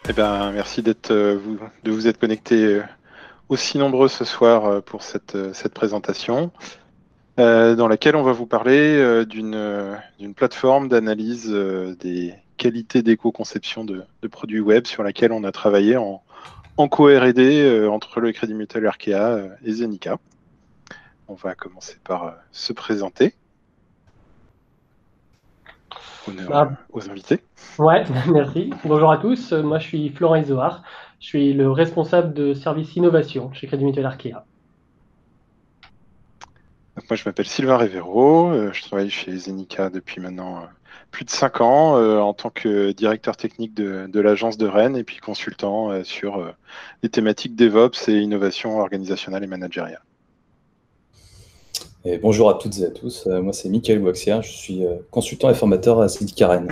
Eh ben, merci de vous être connectés aussi nombreux ce soir pour cette présentation, dans laquelle on va vous parler d'une plateforme d'analyse des qualités d'éco-conception de produits web sur laquelle on a travaillé en co-R&D entre le Crédit Mutuel Arkea et Zenica. On va commencer par se présenter. Honneur Ah, aux invités. ouais, merci. Bonjour à tous. Moi, je suis Florent Izoard. Je suis le responsable de service innovation chez Crédit Mutuel Arkea. Donc moi, je m'appelle Sylvain Révéro, je travaille chez Zenica depuis maintenant plus de 5 ans en tant que directeur technique de l'agence de Rennes et puis consultant sur les thématiques DevOps et innovation organisationnelle et managériale. Et bonjour à toutes et à tous, moi c'est Mickaël Waxier, je suis consultant et formateur à Zenica Rennes.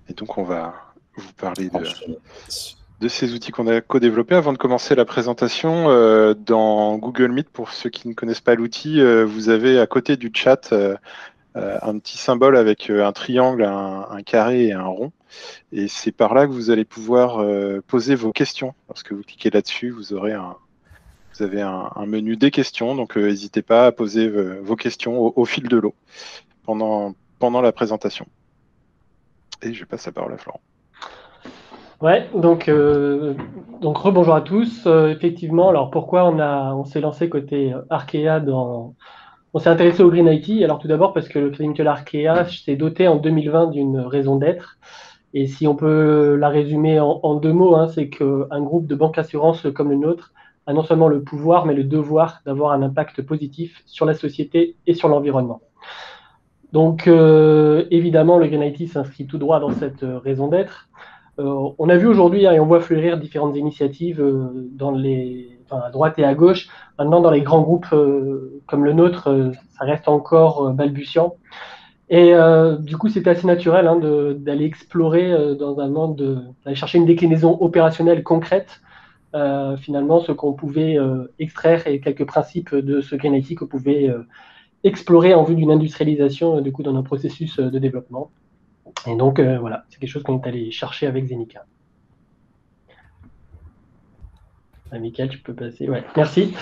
Et donc on va vous parler Enchaîné. de ces outils qu'on a co-développés. Avant de commencer la présentation, dans Google Meet, pour ceux qui ne connaissent pas l'outil, vous avez à côté du chat un petit symbole avec un triangle, un carré et un rond. Et c'est par là que vous allez pouvoir poser vos questions. Lorsque vous cliquez là-dessus, vous avez un menu des questions. Donc, n'hésitez pas à poser vos questions au fil de l'eau pendant la présentation. Et je passe la parole à Florent. Ouais, donc rebonjour à tous. Effectivement, alors pourquoi on s'est lancé côté Arkea on s'est intéressé au Green IT. Alors tout d'abord parce que le Crédit Mutuel Arkea s'est doté en 2020 d'une raison d'être. Et si on peut la résumer en deux mots, hein, c'est qu'un groupe de banques assurances comme le nôtre a non seulement le pouvoir, mais le devoir d'avoir un impact positif sur la société et sur l'environnement. Donc, évidemment, le Green IT s'inscrit tout droit dans cette raison d'être. On a vu aujourd'hui, hein, et on voit fleurir différentes initiatives à droite et à gauche. Maintenant, dans les grands groupes comme le nôtre, ça reste encore balbutiant. Et du coup, c'était assez naturel, hein, d'aller explorer dans un monde, d'aller chercher une déclinaison opérationnelle concrète, finalement, ce qu'on pouvait extraire et quelques principes de ce Green IT qu'on pouvait explorer en vue d'une industrialisation du coup, dans nos processus de développement. Et donc, voilà, c'est quelque chose qu'on est allé chercher avec Zenica. Ah, Michael, tu peux passer. Ouais, merci.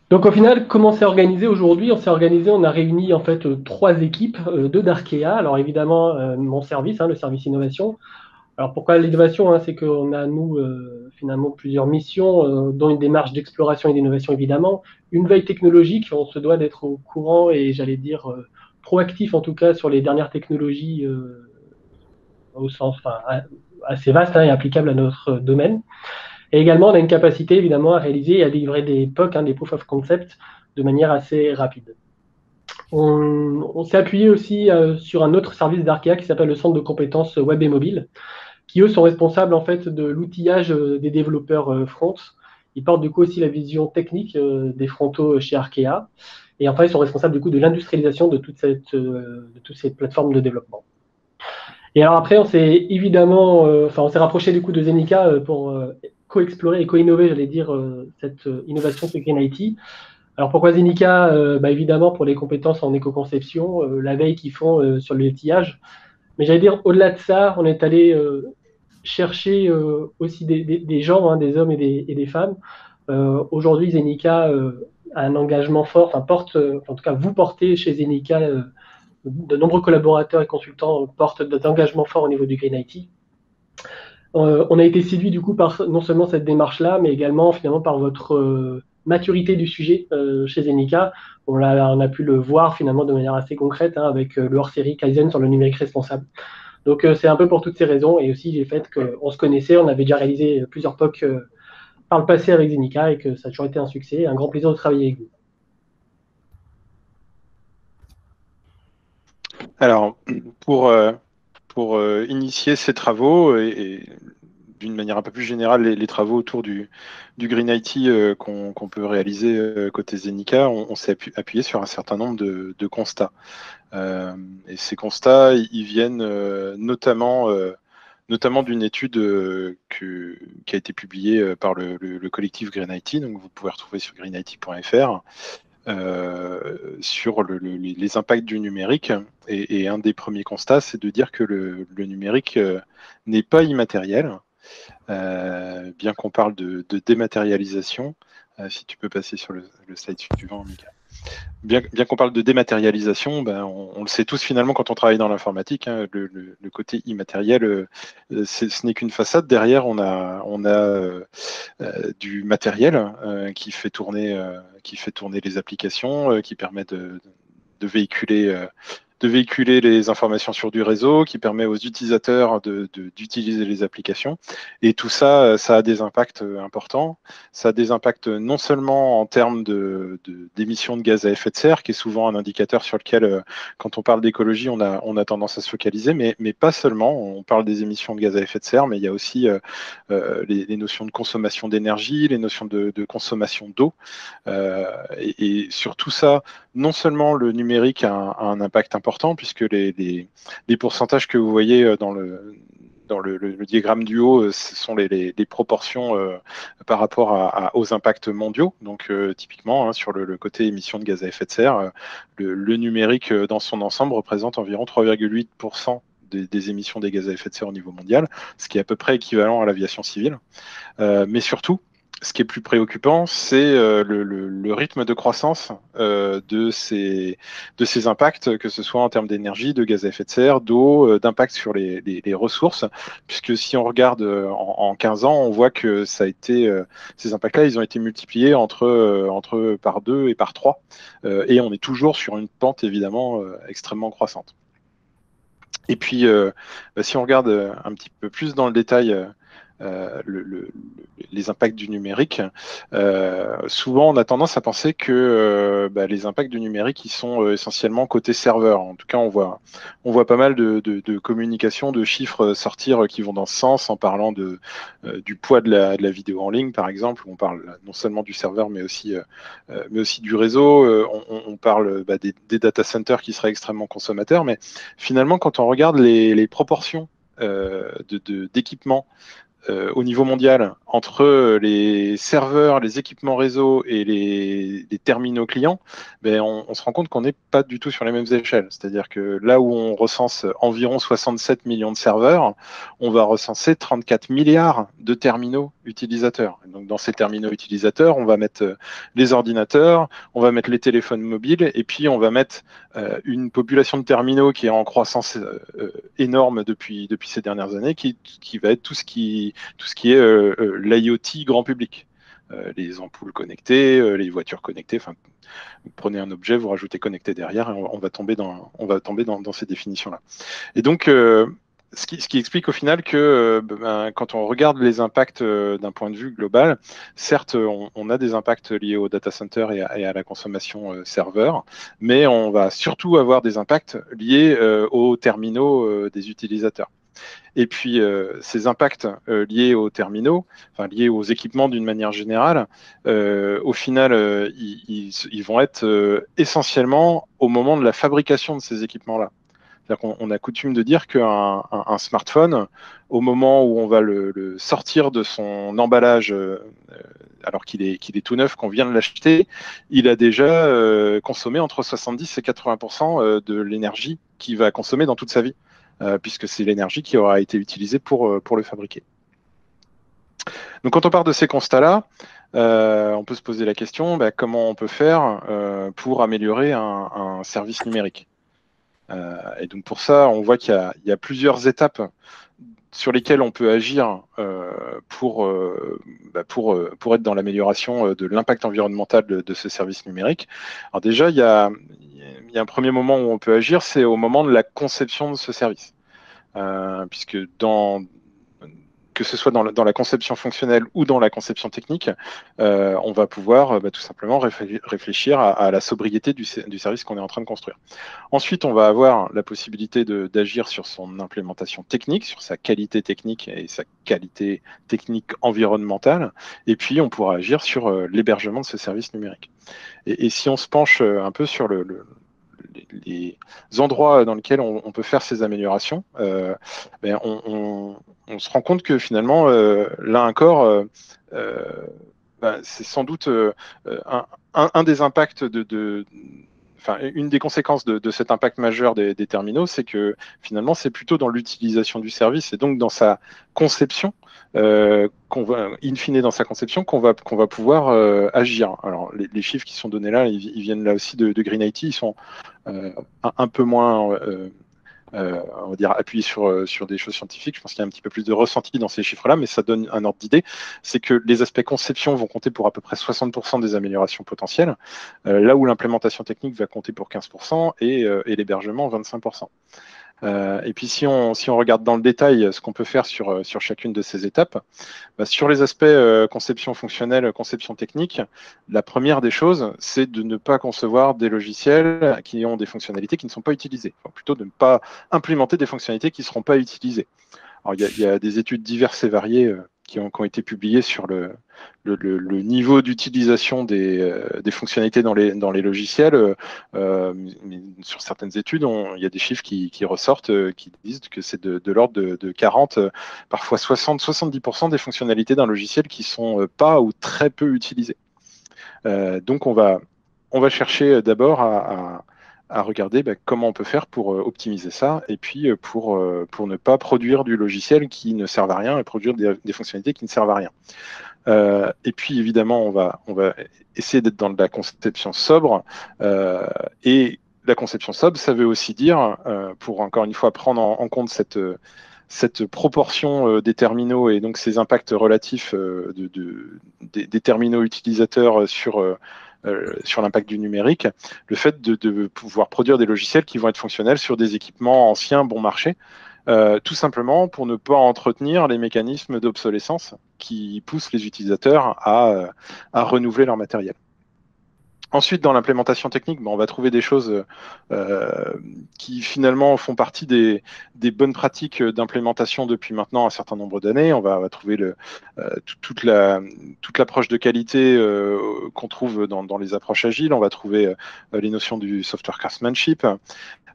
Donc, au final, comment c'est organisé aujourd'hui? On s'est organisé, on a réuni en fait trois équipes, deux d'Arkea. Alors, évidemment, mon service, hein, le service innovation. Alors, pourquoi l'innovation, hein? C'est qu'on a, nous, finalement, plusieurs missions, dont une démarche d'exploration et d'innovation, évidemment. Une veille technologique, on se doit d'être au courant et, j'allais dire, proactif, en tout cas, sur les dernières technologies au sens assez vaste, hein, et applicable à notre domaine. Et également, on a une capacité, évidemment, à réaliser et à délivrer des POC, hein, des Proof of Concept, de manière assez rapide. On s'est appuyé aussi sur un autre service d'Arkea qui s'appelle le Centre de compétences web et mobile, qui eux sont responsables en fait de l'outillage des développeurs front. Ils portent du coup aussi la vision technique des frontaux chez Arkea. Et enfin, ils sont responsables du coup de l'industrialisation de toutes ces plateformes de développement. Et alors après, on s'est évidemment, on s'est rapproché du coup de Zenica pour co-explorer et co-innover, j'allais dire, cette innovation sur Green IT. Alors pourquoi Zenica? Évidemment pour les compétences en éco-conception, la veille qu'ils font sur le outillage. Mais j'allais dire, au-delà de ça, on est allé chercher aussi des gens, hein, des hommes et des femmes. Aujourd'hui, Zenica a un engagement fort, enfin porte, en tout cas vous portez chez Zenica, de nombreux collaborateurs et consultants portent des engagements forts au niveau du Green IT. On a été séduit du coup par non seulement cette démarche-là, mais également finalement par votre maturité du sujet chez Zenica. On a pu le voir finalement de manière assez concrète, hein, avec le hors-série Kaizen sur le numérique responsable. Donc c'est un peu pour toutes ces raisons et aussi le fait qu'on se connaissait, on avait déjà réalisé plusieurs POC par le passé avec Zenica et que ça a toujours été un succès. Un grand plaisir de travailler avec vous. Alors, pour, euh, pour initier ces travaux et d'une manière un peu plus générale, les travaux autour du Green IT qu'on peut réaliser côté Zenica, on s'est appuyé sur un certain nombre de constats. Et ces constats, ils viennent notamment d'une étude qui a été publiée par le collectif Green IT, donc vous pouvez retrouver sur greenit.fr, sur les impacts du numérique. Et un des premiers constats, c'est de dire que le numérique n'est pas immatériel, bien qu'on parle de dématérialisation. Si tu peux passer sur le slide suivant, Mika. Bien qu'on parle de dématérialisation, ben, on le sait tous finalement quand on travaille dans l'informatique, hein, le côté immatériel, ce n'est qu'une façade. Derrière, on a du matériel qui fait tourner les applications, qui permet de véhiculer les informations sur du réseau, qui permet aux utilisateurs d'utiliser les applications. Et tout ça, ça a des impacts importants. Ça a des impacts non seulement en termes d'émissions de gaz à effet de serre, qui est souvent un indicateur sur lequel, quand on parle d'écologie, on a tendance à se focaliser, mais pas seulement. On parle des émissions de gaz à effet de serre, mais il y a aussi les notions de consommation d'énergie, les notions de consommation d'eau. Et sur tout ça, non seulement le numérique a un impact important, puisque les pourcentages que vous voyez dans le diagramme du haut, ce sont les proportions par rapport aux impacts mondiaux. Donc, typiquement, hein, sur le côté émissions de gaz à effet de serre, le numérique dans son ensemble représente environ 3,8% des émissions des gaz à effet de serre au niveau mondial, ce qui est à peu près équivalent à l'aviation civile. Mais surtout, ce qui est plus préoccupant, c'est le rythme de croissance de ces impacts, que ce soit en termes d'énergie, de gaz à effet de serre, d'eau, d'impact sur les ressources, puisque si on regarde en 15 ans, on voit que ça a été, ces impacts-là, ils ont été multipliés entre par 2 et par 3, et on est toujours sur une pente évidemment extrêmement croissante. Et puis, si on regarde un petit peu plus dans le détail les impacts du numérique, souvent on a tendance à penser que les impacts du numérique, ils sont essentiellement côté serveur. En tout cas, on voit pas mal de communications, de chiffres sortir qui vont dans ce sens, en parlant du poids de la vidéo en ligne, par exemple. On parle non seulement du serveur, mais aussi du réseau. On parle des data centers qui seraient extrêmement consommateurs. Mais finalement, quand on regarde les proportions d'équipements au niveau mondial entre les serveurs, les équipements réseau et les terminaux clients, on se rend compte qu'on n'est pas du tout sur les mêmes échelles. C'est-à-dire que là où on recense environ 67 millions de serveurs, on va recenser 34 milliards de terminaux utilisateurs. Donc dans ces terminaux utilisateurs, on va mettre les ordinateurs, on va mettre les téléphones mobiles, et puis on va mettre une population de terminaux qui est en croissance énorme depuis ces dernières années, qui va être tout ce qui est l'IoT grand public. Les ampoules connectées, les voitures connectées. Enfin, vous prenez un objet, vous rajoutez connecté derrière, et on va tomber dans ces définitions-là. Et donc, ce qui explique au final que quand on regarde les impacts d'un point de vue global, certes, on a des impacts liés au data center et à la consommation serveur, mais on va surtout avoir des impacts liés aux terminaux des utilisateurs. Et puis, ces impacts liés aux terminaux, enfin liés aux équipements d'une manière générale, au final, ils vont être essentiellement au moment de la fabrication de ces équipements-là. C'est-à-dire qu'on a coutume de dire qu'un smartphone, au moment où on va le sortir de son emballage, alors qu'il est tout neuf, qu'on vient de l'acheter, il a déjà consommé entre 70 et 80% de l'énergie qu'il va consommer dans toute sa vie, puisque c'est l'énergie qui aura été utilisée pour le fabriquer. Donc quand on part de ces constats-là, on peut se poser la question, comment on peut faire pour améliorer un service numérique. Et donc pour ça, on voit qu'il y a plusieurs étapes sur lesquelles on peut agir pour être dans l'amélioration de l'impact environnemental de ce service numérique. Alors déjà, il y a un premier moment où on peut agir, c'est au moment de la conception de ce service. Puisque que ce soit dans la conception fonctionnelle ou dans la conception technique, on va pouvoir tout simplement réfléchir à la sobriété du service qu'on est en train de construire. Ensuite, on va avoir la possibilité d'agir sur son implémentation technique, sur sa qualité technique et sa qualité technique environnementale. Et puis, on pourra agir sur l'hébergement de ce service numérique. Et si on se penche un peu sur les endroits dans lesquels on peut faire ces améliorations, on se rend compte que finalement, là encore, c'est sans doute un des impacts enfin, une des conséquences de cet impact majeur des terminaux, c'est que finalement, c'est plutôt dans l'utilisation du service et donc dans sa conception, in fine dans sa conception, qu'on va pouvoir agir. Alors, les chiffres qui sont donnés là, ils viennent là aussi de Green IT, ils sont un peu moins on va dire, appuyer sur des choses scientifiques. Je pense qu'il y a un petit peu plus de ressenti dans ces chiffres-là, mais ça donne un ordre d'idée. C'est que les aspects conception vont compter pour à peu près 60% des améliorations potentielles, là où l'implémentation technique va compter pour 15% et l'hébergement 25%. Et puis si on regarde dans le détail ce qu'on peut faire sur chacune de ces étapes, sur les aspects conception fonctionnelle, conception technique, la première des choses, c'est de ne pas concevoir des logiciels qui ont des fonctionnalités qui ne sont pas utilisées, enfin, plutôt de ne pas implémenter des fonctionnalités qui ne seront pas utilisées. Alors, il y a des études diverses et variées qui ont été publiées sur le niveau d'utilisation des fonctionnalités dans les logiciels. Mais sur certaines études, il y a des chiffres qui ressortent qui disent que c'est de l'ordre de 40, parfois 60-70% des fonctionnalités d'un logiciel qui sont pas ou très peu utilisées. Donc, on va chercher d'abord à regarder comment on peut faire pour optimiser ça et puis pour ne pas produire du logiciel qui ne serve à rien et produire des fonctionnalités qui ne servent à rien. Et puis évidemment, on va essayer d'être dans de la conception sobre et la conception sobre, ça veut aussi dire, pour encore une fois prendre en compte cette proportion des terminaux et donc ces impacts relatifs des terminaux utilisateurs sur l'impact du numérique, le fait de pouvoir produire des logiciels qui vont être fonctionnels sur des équipements anciens bon marché, tout simplement pour ne pas entretenir les mécanismes d'obsolescence qui poussent les utilisateurs à renouveler leur matériel. Ensuite, dans l'implémentation technique, on va trouver des choses qui finalement font partie des bonnes pratiques d'implémentation depuis maintenant un certain nombre d'années. On va trouver toute l'approche de qualité qu'on trouve dans les approches agiles. On va trouver les notions du software craftsmanship.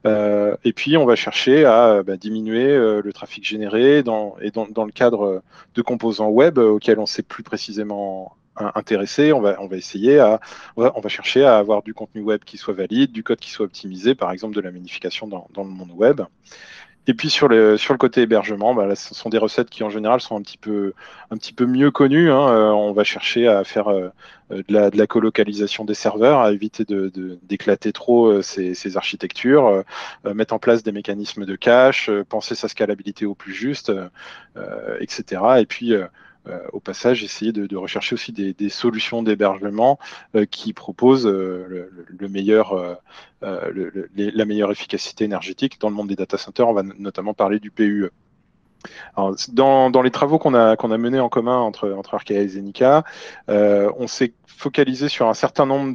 Et puis, on va chercher à diminuer le trafic généré dans le cadre de composants web auxquels on sait plus précisément intéressé, on va chercher à avoir du contenu web qui soit valide, du code qui soit optimisé, par exemple de la minification dans le monde web. Et puis sur le côté hébergement, là, ce sont des recettes qui en général sont un petit peu mieux connues. On va chercher à faire de la colocalisation des serveurs, à éviter d'éclater trop ces architectures, mettre en place des mécanismes de cache, penser sa scalabilité au plus juste, etc. Et puis au passage, essayer de rechercher aussi des solutions d'hébergement qui proposent la meilleure efficacité énergétique. Dans le monde des data centers, on va notamment parler du PUE. Alors, dans les travaux qu'on a menés en commun entre Arkea et Zenica, on s'est focalisé sur un certain nombre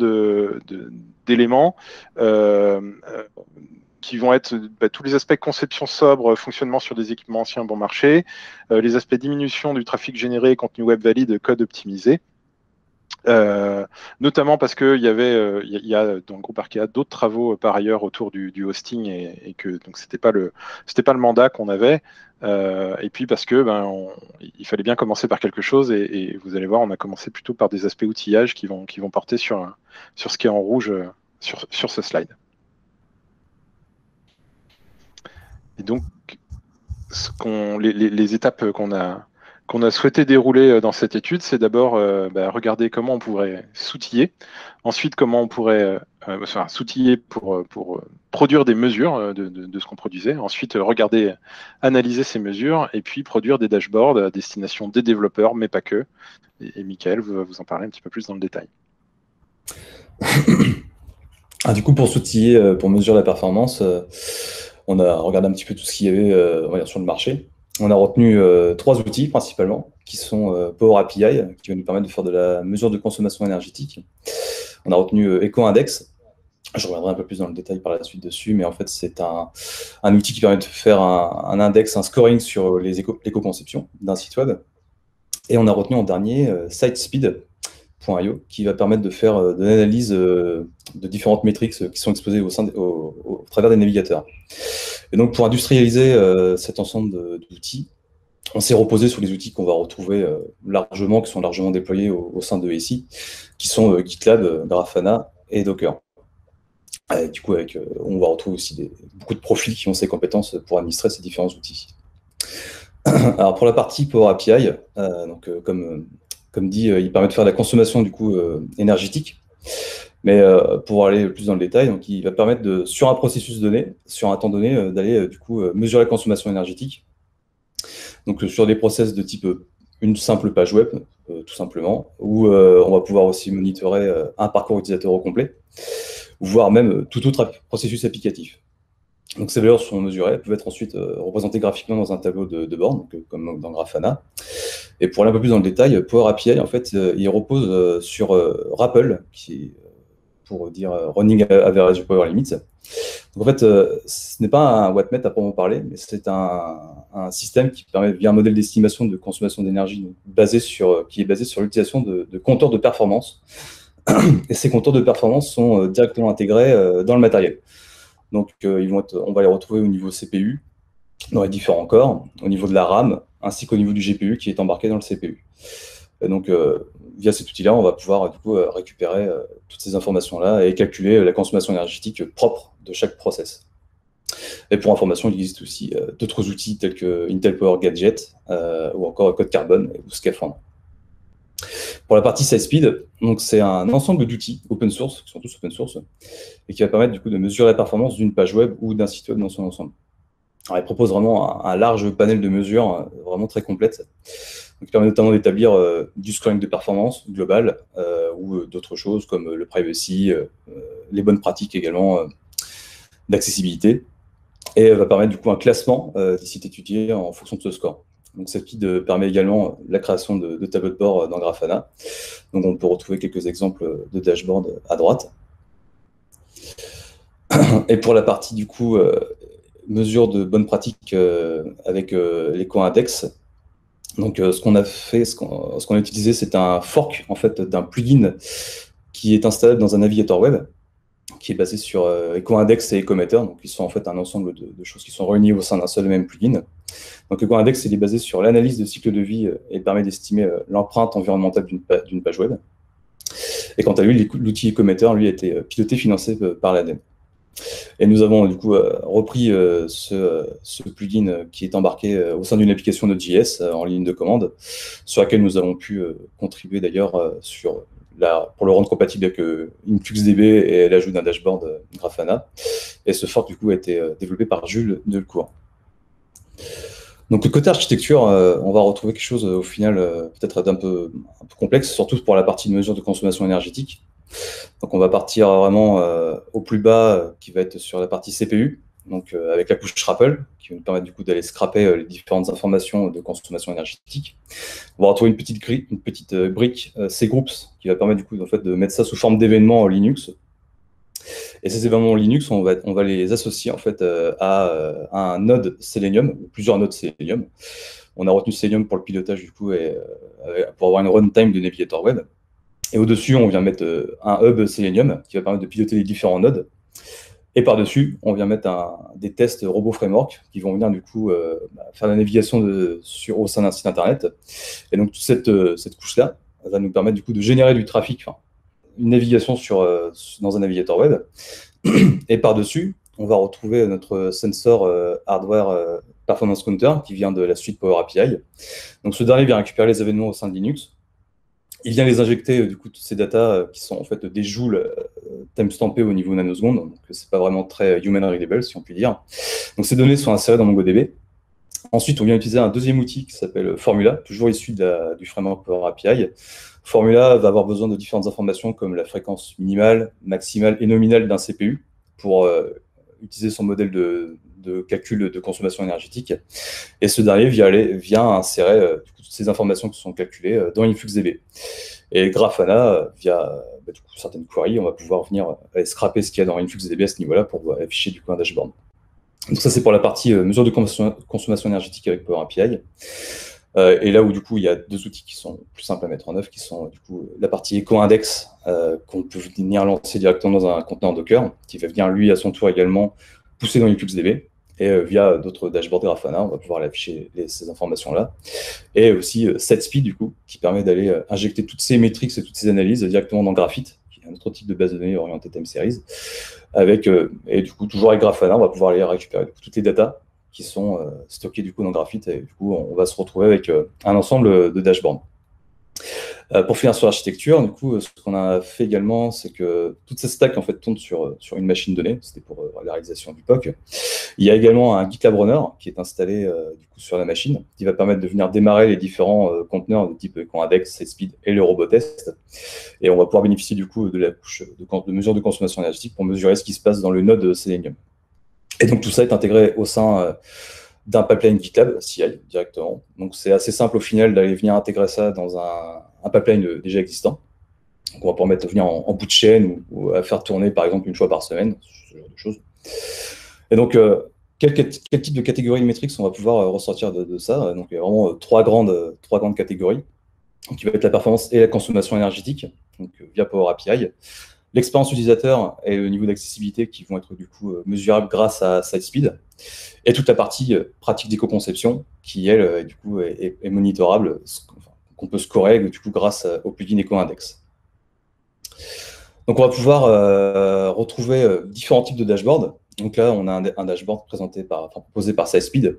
d'éléments qui vont être tous les aspects conception sobre, fonctionnement sur des équipements anciens bon marché, les aspects diminution du trafic généré, contenu web valide, code optimisé. Notamment parce qu'il y a dans le groupe Arkea d'autres travaux par ailleurs autour du hosting et que donc c'était pas le mandat qu'on avait. Et puis parce que il fallait bien commencer par quelque chose et vous allez voir, on a commencé plutôt par des aspects outillage qui vont porter sur ce qui est en rouge sur ce slide. Et donc, les étapes qu'on a souhaité dérouler dans cette étude, c'est d'abord regarder comment on pourrait s'outiller, ensuite comment on pourrait s'outiller pour produire des mesures de ce qu'on produisait, ensuite analyser ces mesures, et puis produire des dashboards à destination des développeurs, mais pas que. Et Michael va vous en parler un petit peu plus dans le détail. Du coup, pour s'outiller, pour mesurer la performance, on a regardé un petit peu tout ce qu'il y avait sur le marché. On a retenu 3 outils principalement, qui sont Power API, qui va nous permettre de faire de la mesure de consommation énergétique. On a retenu EcoIndex. Je reviendrai un peu plus dans le détail par la suite dessus, mais en fait, c'est un outil qui permet de faire un index, un scoring sur l'éco-conception d'un site web. Et on a retenu en dernier SiteSpeed.io, qui va permettre de faire de l'analyse de différentes métriques qui sont exposées au travers des navigateurs. Et donc, pour industrialiser cet ensemble d'outils, On s'est reposé sur les outils qu'on va retrouver largement, qui sont largement déployés au sein de SI, qui sont GitLab, Grafana et Docker. Du coup, on va retrouver aussi beaucoup de profils qui ont ces compétences pour administrer ces différents outils. Alors pour la partie Power API, comme dit, il permet de faire de la consommation du coup énergétique. Mais pour aller plus dans le détail, donc, il va permettre sur un processus donné, sur un temps donné, d'aller du coup mesurer la consommation énergétique. Donc sur des process de type une simple page web, tout simplement, où on va pouvoir aussi monitorer un parcours utilisateur au complet, voire même tout autre processus applicatif. Donc ces valeurs sont mesurées, elles peuvent être ensuite représentées graphiquement dans un tableau de bornes, comme dans Grafana. Et pour aller un peu plus dans le détail, Power API, en fait, il repose sur RAPL, qui est pour dire Running Average Power Limits. Donc en fait, ce n'est pas un wattmètre à proprement parler, mais c'est un système qui permet, via un modèle d'estimation de consommation d'énergie qui est basé sur l'utilisation de compteurs de performance. Et ces compteurs de performance sont directement intégrés dans le matériel. Donc on va les retrouver au niveau CPU, dans les différents corps, au niveau de la RAM, ainsi qu'au niveau du GPU qui est embarqué dans le CPU. Et donc, via cet outil-là, on va pouvoir du coup, récupérer toutes ces informations-là et calculer la consommation énergétique propre de chaque process. Et pour information, il existe aussi d'autres outils tels que Intel Power Gadget ou encore Code Carbon ou Scafandre. Pour la partie SizeSpeed, donc c'est un ensemble d'outils open source, qui sont tous open source, et qui va permettre du coup de mesurer la performance d'une page web ou d'un site web dans son ensemble. Alors, il propose vraiment un large panel de mesures, vraiment très complète. Donc, il permet notamment d'établir du scoring de performance global ou d'autres choses comme le privacy, les bonnes pratiques également d'accessibilité, et va permettre du coup un classement des sites étudiés en fonction de ce score. Donc, SizeSpeed permet également la création de tableaux de bord dans Grafana. Donc, on peut retrouver quelques exemples de dashboard à droite. Et pour la partie du coup mesure de bonnes pratiques avec l'éco-index. Donc, ce qu'on a utilisé, c'est un fork en fait d'un plugin qui est installé dans un navigateur web, qui est basé sur EcoIndex et Ecometer. Donc, ils sont en fait un ensemble de choses qui sont réunies au sein d'un seul et même plugin. Donc, EcoIndex, il est basé sur l'analyse de cycle de vie et permet d'estimer l'empreinte environnementale d'une page web. Et quant à lui, l'outil Ecometer, lui, a été piloté et financé par l'ADEME. Et nous avons du coup repris ce plugin qui est embarqué au sein d'une application Node.js en ligne de commande, sur laquelle nous avons pu contribuer d'ailleurs pour le rendre compatible avec InfluxDB et l'ajout d'un dashboard Grafana. Et ce fork du coup a été développé par Jules Delcourt. Donc côté architecture, on va retrouver quelque chose au final peut-être un peu complexe, surtout pour la partie de mesure de consommation énergétique. Donc on va partir vraiment au plus bas, qui va être sur la partie CPU, donc avec la couche RAPL, qui va nous permettre du coup d'aller scraper les différentes informations de consommation énergétique. On va retrouver une petite brique cgroups, qui va permettre du coup en fait, de mettre ça sous forme d'événements Linux. Et ces événements Linux, on va les associer en fait à un node Selenium, ou plusieurs nodes Selenium. On a retenu Selenium pour le pilotage du coup et pour avoir une runtime de navigateur web. Et au-dessus, on vient mettre un hub Selenium qui va permettre de piloter les différents nodes. Et par-dessus, on vient mettre des tests robot framework qui vont venir du coup faire la navigation au sein d'un site internet. Et donc toute cette couche-là va nous permettre du coup de générer du trafic, une navigation dans un navigateur web. Et par-dessus, on va retrouver notre sensor hardware performance counter qui vient de la suite Power API. Donc ce dernier vient récupérer les événements au sein de Linux. Il vient les injecter, du coup, toutes ces datas qui sont en fait des joules timestampés au niveau nanoseconde, donc c'est pas vraiment très human readable, si on peut dire. Donc ces données sont insérées dans MongoDB. Ensuite, on vient utiliser un deuxième outil qui s'appelle Formula, toujours issu du framework Power API. Formula va avoir besoin de différentes informations comme la fréquence minimale, maximale et nominale d'un CPU pour utiliser son modèle de calcul de consommation énergétique. Et ce dernier vient insérer toutes ces informations qui sont calculées dans InfluxDB. Et Grafana, via du coup, certaines queries, on va pouvoir venir scraper ce qu'il y a dans InfluxDB à ce niveau-là pour afficher du coup un dashboard. Donc ça, c'est pour la partie mesure de consommation énergétique avec Power API. Et là où du coup il y a deux outils qui sont plus simples à mettre en œuvre, qui sont du coup la partie EcoIndex qu'on peut venir lancer directement dans un conteneur Docker, qui va venir lui à son tour également pousser dans InfluxDB. Et via d'autres dashboards Grafana, on va pouvoir afficher ces informations-là. Et aussi SetSpeed, du coup, qui permet d'aller injecter toutes ces métriques et toutes ces analyses directement dans Graphit, qui est un autre type de base de données orientée time series. Et du coup, toujours avec Grafana, on va pouvoir aller récupérer toutes les datas qui sont stockées du coup dans Graphit. Et du coup, on va se retrouver avec un ensemble de dashboards. Pour finir sur l'architecture, du coup, ce qu'on a fait également, c'est que toutes ces stacks en fait tournent sur une machine donnée. C'était pour la réalisation du POC. Il y a également un GitLab Runner qui est installé du coup, sur la machine, qui va permettre de venir démarrer les différents conteneurs de type Conradex, SetSpeed et le robot test. Et on va pouvoir bénéficier du coup de la couche de mesure de consommation énergétique pour mesurer ce qui se passe dans le node Selenium. Et donc tout ça est intégré au sein d'un pipeline GitLab CI directement. Donc c'est assez simple au final d'aller venir intégrer ça dans un pipeline déjà existant. Donc on va pouvoir mettre venir en bout de chaîne ou à faire tourner par exemple une fois par semaine, ce genre de choses. Et donc quel type de catégorie métriques on va pouvoir ressortir de ça? Donc il y a vraiment trois grandes catégories. Donc il va être la performance et la consommation énergétique, donc via Power API. L'expérience utilisateur et le niveau d'accessibilité qui vont être du coup mesurables grâce à SiteSpeed. Et toute la partie pratique d'éco-conception qui, elle, du coup, est monitorable, qu'on peut scorer du coup grâce au plugin EcoIndex. Donc on va pouvoir retrouver différents types de dashboards. Donc là, on a un dashboard proposé par SiteSpeed,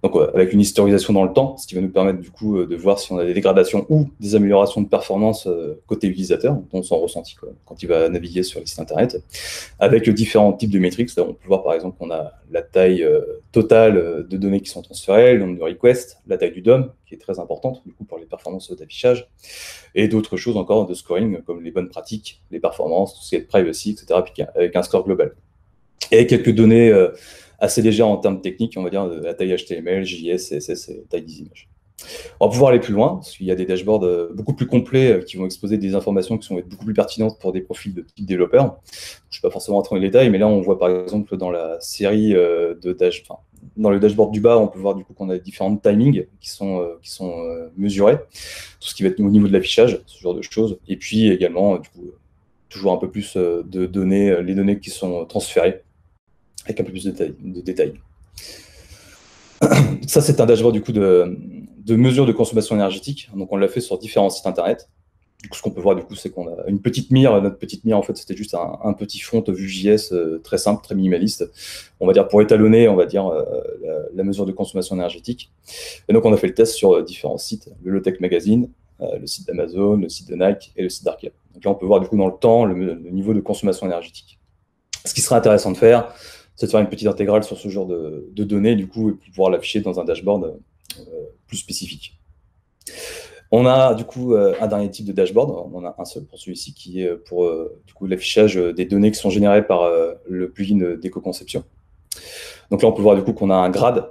donc avec une historisation dans le temps, ce qui va nous permettre du coup de voir si on a des dégradations ou des améliorations de performance côté utilisateur, dont son ressenti quand il va naviguer sur les sites internet, avec différents types de métriques. Là, on peut voir par exemple qu'on a la taille totale de données qui sont transférées, le nombre de requests, la taille du DOM, qui est très importante du coup pour les performances d'affichage, et d'autres choses encore de scoring, comme les bonnes pratiques, les performances, tout ce qui est de privacy, etc., avec un score global. Et quelques données assez légères en termes techniques, on va dire, de la taille HTML, JS, CSS et taille des images. On va pouvoir aller plus loin, parce qu'il y a des dashboards beaucoup plus complets qui vont exposer des informations qui sont beaucoup plus pertinentes pour des profils de type développeur. Je ne vais pas forcément rentrer dans les détails, mais là, on voit par exemple dans la série dans le dashboard du bas, on peut voir du coup qu'on a différents timings qui sont mesurés, tout ce qui va être au niveau de l'affichage, ce genre de choses. Et puis également, du coup, toujours un peu plus de données, les données qui sont transférées, avec un peu plus de détails. Ça, c'est un dashboard du coup de mesure de consommation énergétique. Donc, on l'a fait sur différents sites internet. Du coup, ce qu'on peut voir, du coup, c'est qu'on a une petite mire. Notre petite mire, en fait, c'était juste un petit front Vue.js très simple, très minimaliste. On va dire pour étalonner, on va dire la mesure de consommation énergétique. Et donc, on a fait le test sur différents sites, le Low-Tech Magazine, le site d'Amazon, le site de Nike et le site d'Arkia. Donc là, on peut voir du coup dans le temps le niveau de consommation énergétique. Ce qui serait intéressant de faire, c'est de faire une petite intégrale sur ce genre de données, du coup, et puis pouvoir l'afficher dans un dashboard plus spécifique. On a du coup un dernier type de dashboard, on en a un seul pour celui-ci, qui est pour du coup l'affichage des données qui sont générées par le plugin d'éco-conception. Donc là, on peut voir du coup qu'on a un grade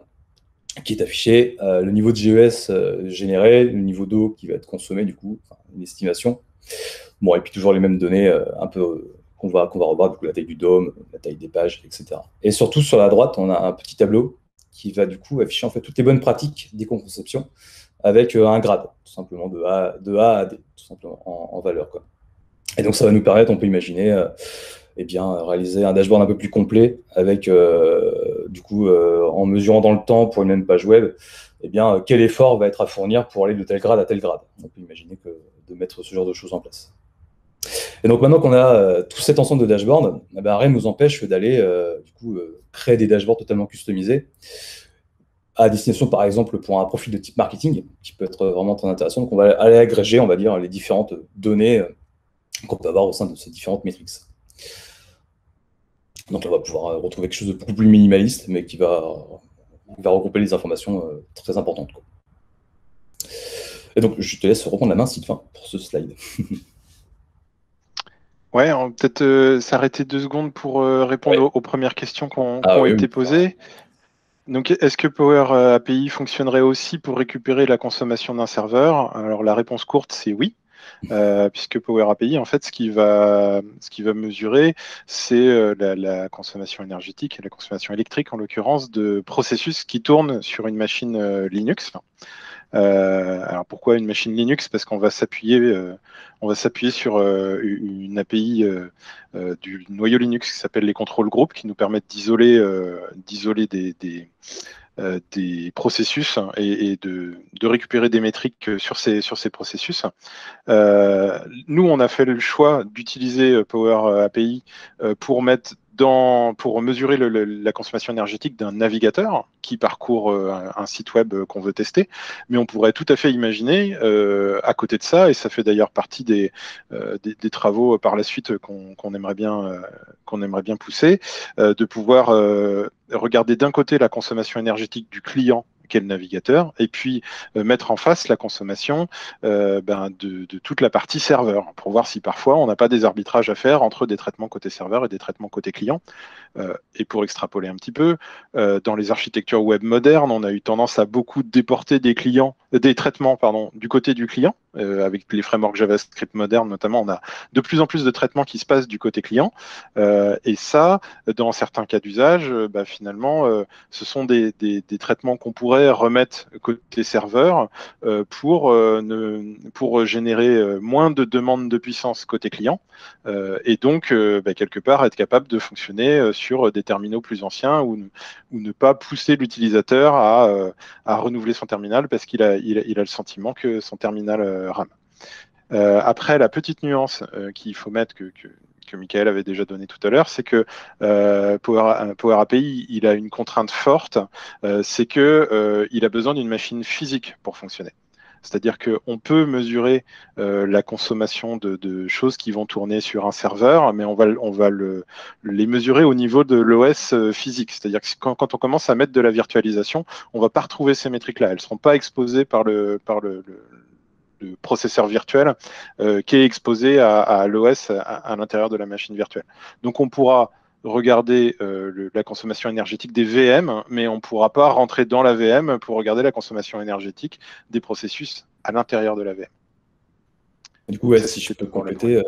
qui est affiché, le niveau de GES généré, le niveau d'eau qui va être consommé, du coup, une estimation. Bon, et puis toujours les mêmes données un peu qu'on va revoir, du coup, la taille du DOM, la taille des pages, etc. Et surtout, sur la droite, on a un petit tableau qui va du coup afficher en fait toutes les bonnes pratiques d'éco-conception avec un grade, tout simplement de A à D, tout simplement en valeur, quoi. Et donc ça va nous permettre, on peut imaginer, réaliser un dashboard un peu plus complet avec du coup en mesurant dans le temps pour une même page web, quel effort va être à fournir pour aller de tel grade à tel grade. On peut imaginer de mettre ce genre de choses en place. Et donc maintenant qu'on a tout cet ensemble de dashboards, rien ne nous empêche d'aller créer des dashboards totalement customisés à destination, par exemple, pour un profil de type marketing, qui peut être vraiment très intéressant. Donc on va aller agréger, on va dire, les différentes données qu'on peut avoir au sein de ces différentes métriques. Donc là, on va pouvoir retrouver quelque chose de beaucoup plus minimaliste, mais qui va regrouper les informations très importantes, quoi. Et donc, je te laisse reprendre la main, Sylvain, pour ce slide. Ouais, on va peut-être s'arrêter 2 secondes pour répondre aux premières questions qui ont été posées. Donc, est-ce que Power API fonctionnerait aussi pour récupérer la consommation d'un serveur? Alors, la réponse courte, c'est oui, puisque Power API, en fait, ce qui va mesurer, c'est la consommation énergétique et la consommation électrique, en l'occurrence, de processus qui tournent sur une machine Linux. Alors pourquoi une machine Linux? Parce qu'on va s'appuyer sur une API du noyau Linux qui s'appelle les control groups, qui nous permettent d'isoler des processus et de récupérer des métriques sur ces processus. Nous, on a fait le choix d'utiliser Power API pour mesurer la consommation énergétique d'un navigateur qui parcourt un site web qu'on veut tester. Mais on pourrait tout à fait imaginer, à côté de ça, et ça fait d'ailleurs partie des travaux par la suite qu'on aimerait bien pousser, de pouvoir regarder d'un côté la consommation énergétique du client qu'est le navigateur, et puis mettre en face la consommation de toute la partie serveur, pour voir si parfois on n'a pas des arbitrages à faire entre des traitements côté serveur et des traitements côté client. Et pour extrapoler un petit peu, dans les architectures web modernes, on a eu tendance à beaucoup déporter des traitements du côté du client. Avec les frameworks JavaScript modernes notamment, on a de plus en plus de traitements qui se passent du côté client. Et ça, dans certains cas d'usage, finalement, ce sont des traitements qu'on pourrait remettre côté serveur pour générer moins de demandes de puissance côté client, et donc quelque part être capable de fonctionner sur des terminaux plus anciens ou ne pas pousser l'utilisateur à renouveler son terminal parce qu'il a le sentiment que son terminal rame. Après, la petite nuance qu'il faut mettre, que Michael avait déjà donné tout à l'heure, c'est que Power API, il a une contrainte forte, c'est qu'il a besoin d'une machine physique pour fonctionner. C'est-à-dire qu'on peut mesurer la consommation de choses qui vont tourner sur un serveur, mais on va les mesurer au niveau de l'OS physique. C'est-à-dire que quand on commence à mettre de la virtualisation, on ne va pas retrouver ces métriques-là. Elles ne seront pas exposées par le processeur virtuel qui est exposé à l'OS à l'intérieur de la machine virtuelle. Donc on pourra regarder la consommation énergétique des VM, mais on ne pourra pas rentrer dans la VM pour regarder la consommation énergétique des processus à l'intérieur de la VM. Du coup, si je peux compléter,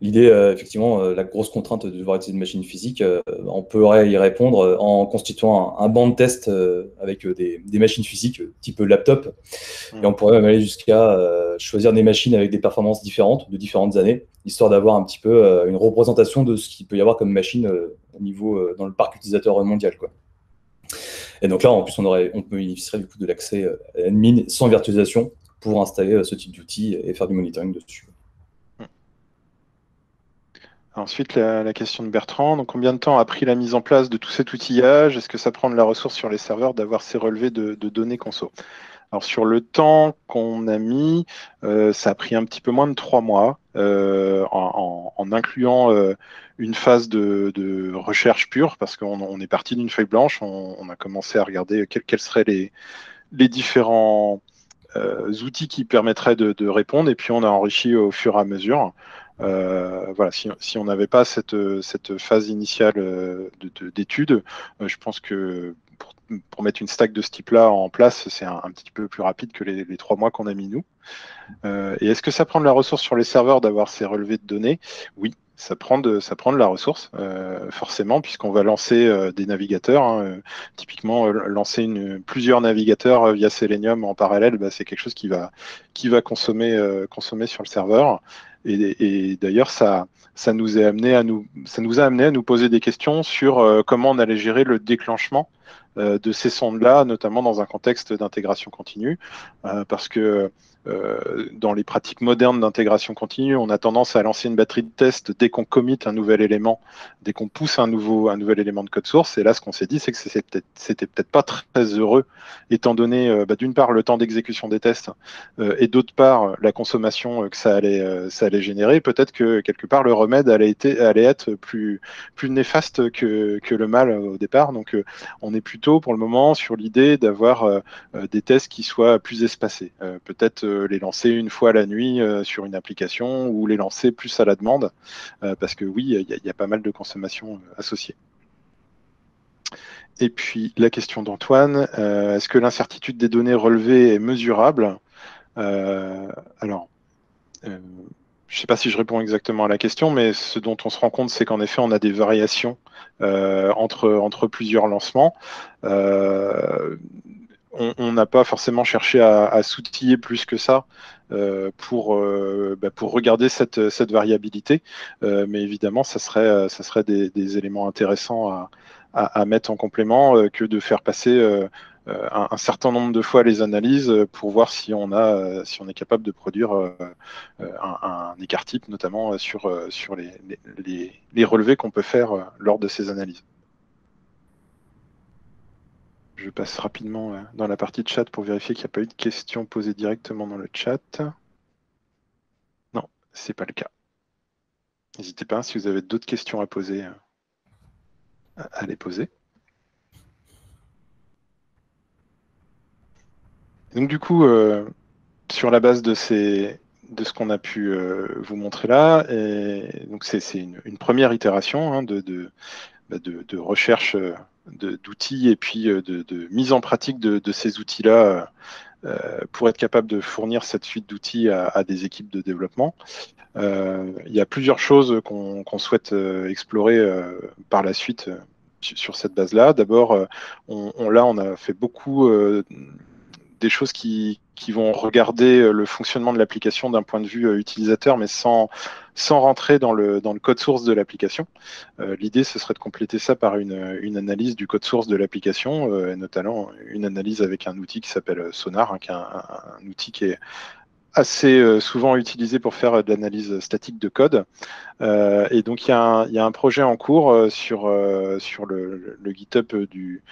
l'idée, effectivement, la grosse contrainte de devoir utiliser une machine physique, on pourrait y répondre en constituant un banc de test avec des machines physiques type laptop. Et on pourrait même aller jusqu'à choisir des machines avec des performances différentes, de différentes années, histoire d'avoir un petit peu une représentation de ce qu'il peut y avoir comme machine au niveau dans le parc utilisateur mondial, quoi. Et donc là, en plus, on bénéficierait du coup de l'accès à une mine sans virtualisation pour installer ce type d'outils et faire du monitoring dessus. Ensuite, la question de Bertrand. Donc, combien de temps a pris la mise en place de tout cet outillage? Est-ce que ça prend de la ressource sur les serveurs d'avoir ces relevés de données conso? Alors, sur le temps qu'on a mis, ça a pris un petit peu moins de 3 mois, en incluant une phase de recherche pure, parce qu'on est parti d'une feuille blanche, on a commencé à regarder quels seraient les différents outils qui permettraient de répondre, et puis on a enrichi au fur et à mesure. Voilà, si on n'avait pas cette phase initiale d'études, je pense que pour mettre une stack de ce type-là en place, c'est un petit peu plus rapide que les 3 mois qu'on a mis nous. Et est-ce que ça prend de la ressource sur les serveurs d'avoir ces relevés de données? Oui, ça prend de la ressource, forcément, puisqu'on va lancer des navigateurs. Hein. Typiquement, lancer plusieurs navigateurs via Selenium en parallèle, c'est quelque chose qui va consommer sur le serveur. Et d'ailleurs, ça nous a amené à nous poser des questions sur comment on allait gérer le déclenchement de ces sondes-là, notamment dans un contexte d'intégration continue, parce que dans les pratiques modernes d'intégration continue, on a tendance à lancer une batterie de tests dès qu'on commit un nouvel élément, dès qu'on pousse un nouvel élément de code source. Et là, ce qu'on s'est dit, c'est que c'était peut-être pas très heureux, étant donné d'une part le temps d'exécution des tests et d'autre part la consommation que ça allait générer. Peut-être que quelque part le remède allait être plus néfaste que le mal au départ. Donc on est plutôt pour le moment sur l'idée d'avoir des tests qui soient plus espacés. Peut-être les lancer une fois la nuit sur une application ou les lancer plus à la demande, parce que oui, il y a pas mal de consommation associée. Et puis la question d'Antoine, est-ce que l'incertitude des données relevées est mesurable? Alors, je ne sais pas si je réponds exactement à la question, mais ce dont on se rend compte, c'est qu'en effet, on a des variations entre plusieurs lancements. on n'a pas forcément cherché à s'outiller plus que ça pour regarder cette variabilité. Mais évidemment, ça serait des éléments intéressants à mettre en complément que de faire passer un certain nombre de fois les analyses pour voir si on est capable de produire un écart type, notamment sur les relevés qu'on peut faire lors de ces analyses. Je passe rapidement dans la partie de chat pour vérifier qu'il n'y a pas eu de questions posées directement dans le chat. Non, c'est pas le cas. N'hésitez pas, si vous avez d'autres questions à poser, à les poser. Donc du coup, sur la base de ce qu'on a pu vous montrer là, donc c'est une première itération hein, de recherche d'outils et puis de mise en pratique de ces outils-là pour être capable de fournir cette suite d'outils à des équipes de développement. Il y a plusieurs choses qu'on souhaite explorer par la suite sur cette base-là. D'abord, on a fait beaucoup des choses qui vont regarder le fonctionnement de l'application d'un point de vue utilisateur, mais sans rentrer dans le code source de l'application. L'idée, ce serait de compléter ça par une analyse du code source de l'application, notamment une analyse avec un outil qui s'appelle Sonar, hein, qui est un outil qui est assez souvent utilisé pour faire de l'analyse statique de code. Et donc, il y a un projet en cours sur le GitHub du